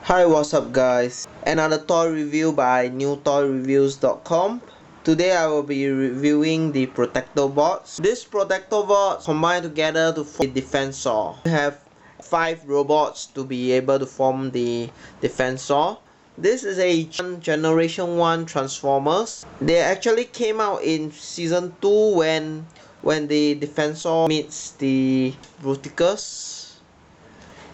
Hi, what's up guys? Another toy review by newtoyreviews.com. Today I will be reviewing the Protectobots. These Protectobots combine together to form the Defensor. We have 5 robots to be able to form the Defensor. This is a Generation 1 Transformers. They actually came out in Season 2 when the Defensor meets the Bruticus.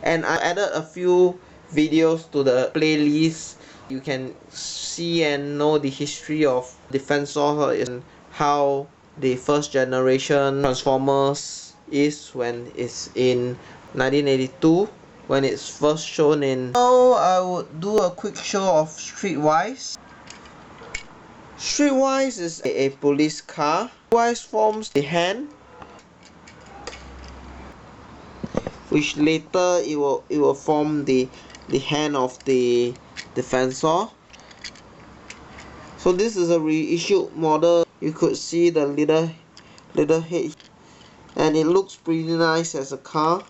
And I added a few videos to the playlist. You can see and know the history of Defensor and how the first generation Transformers is when it's in 1982 when it's first shown in. Now I would do a quick show of Streetwise. Streetwise is a police car. Streetwise forms the hand, which later it will form the hand of the Defensor. So this is a reissued model. You could see the little head, and it looks pretty nice as a car.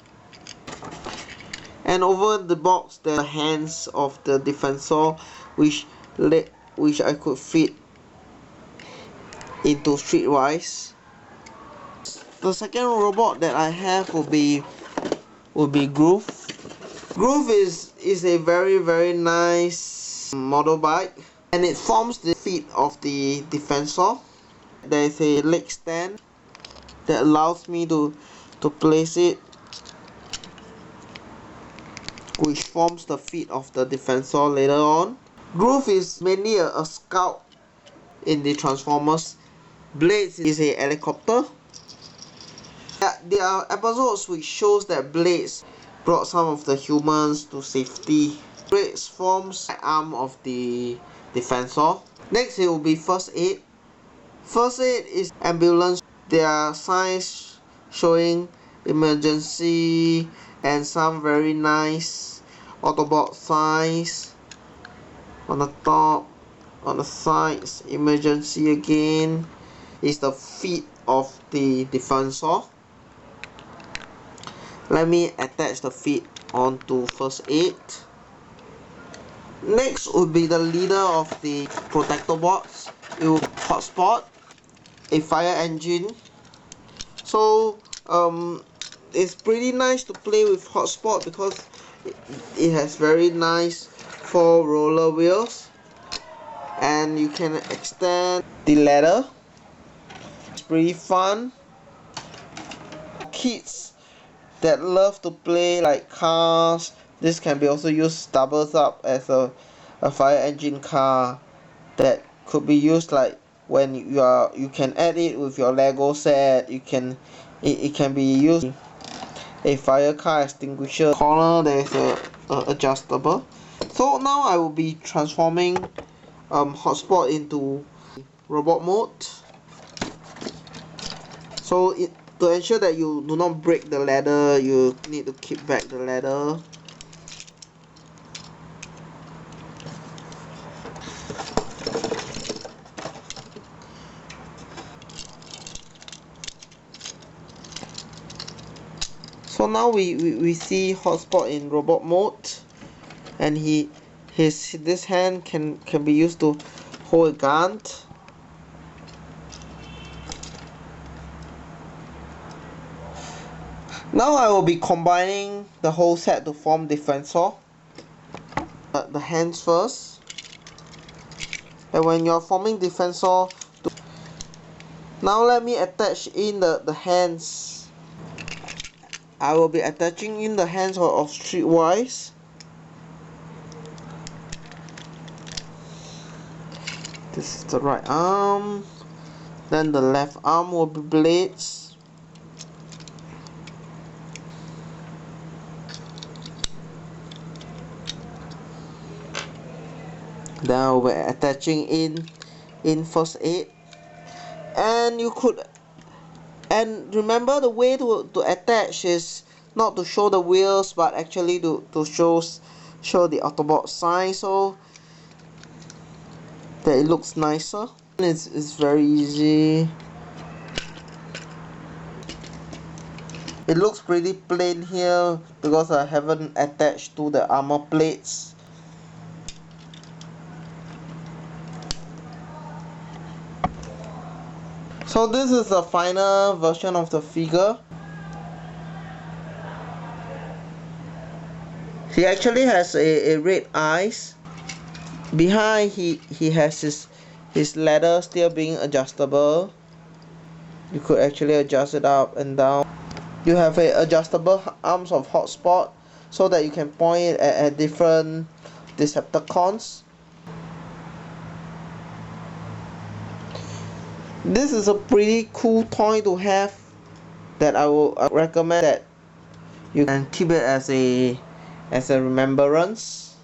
And over the box there are hands of the Defensor, which I could fit into Streetwise. The second robot that I have will be Groove. Groove is a very nice motorbike, and it forms the feet of the Defensor. There is a leg stand that allows me to place it, which forms the feet of the Defensor later on. Groove is mainly a scout in the Transformers. Blades is a helicopter. There are episodes which shows that Blades brought some of the humans to safety. Blades forms the arm of the Defensor. Next it will be First Aid. First Aid is ambulance. There are signs showing emergency and some very nice Autobot signs on the top, on the sides. Emergency again is the feet of the Defensor. Let me attach the feet onto First Aid. Next would be the leader of the Protectobots. It will be Hotspot, a fire engine. So it's pretty nice to play with Hotspot because it has very nice 4 roller wheels, and you can extend the ladder. It's pretty fun. Kids that love to play like cars, this can be also used doubles up as a fire engine car that could be used like when you can add it with your Lego set. It can be used a fire car extinguisher. Corner there is a adjustable. So now I will be transforming Hotspot into robot mode. So to ensure that you do not break the ladder, you need to keep back the ladder. So now we see Hotspot in robot mode, and this hand can be used to hold a gun. Now I will be combining the whole set to form Defensor. The hands first. And when you're forming Defensor, now let me attach in the hands. I will be attaching in the hands of Streetwise. This is the right arm. Then the left arm will be Blades. Now we're attaching in First Aid, and you could, and remember the way to attach is not to show the wheels, but actually to show the Autobot sign, so that it looks nicer. It's very easy. It looks pretty plain here because I haven't attached to the armor plates. So this is the final version of the figure. He actually has a red eyes. Behind he has his leather still being adjustable. You could actually adjust it up and down. You have a adjustable arms of hotspot so that you can point it at different Decepticons. This is a pretty cool toy to have that I will recommend that you can keep it as a remembrance.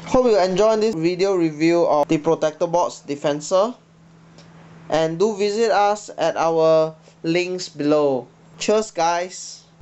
Hope you enjoyed this video review of the Protectobots Defensor, and do visit us at our links below. Cheers guys!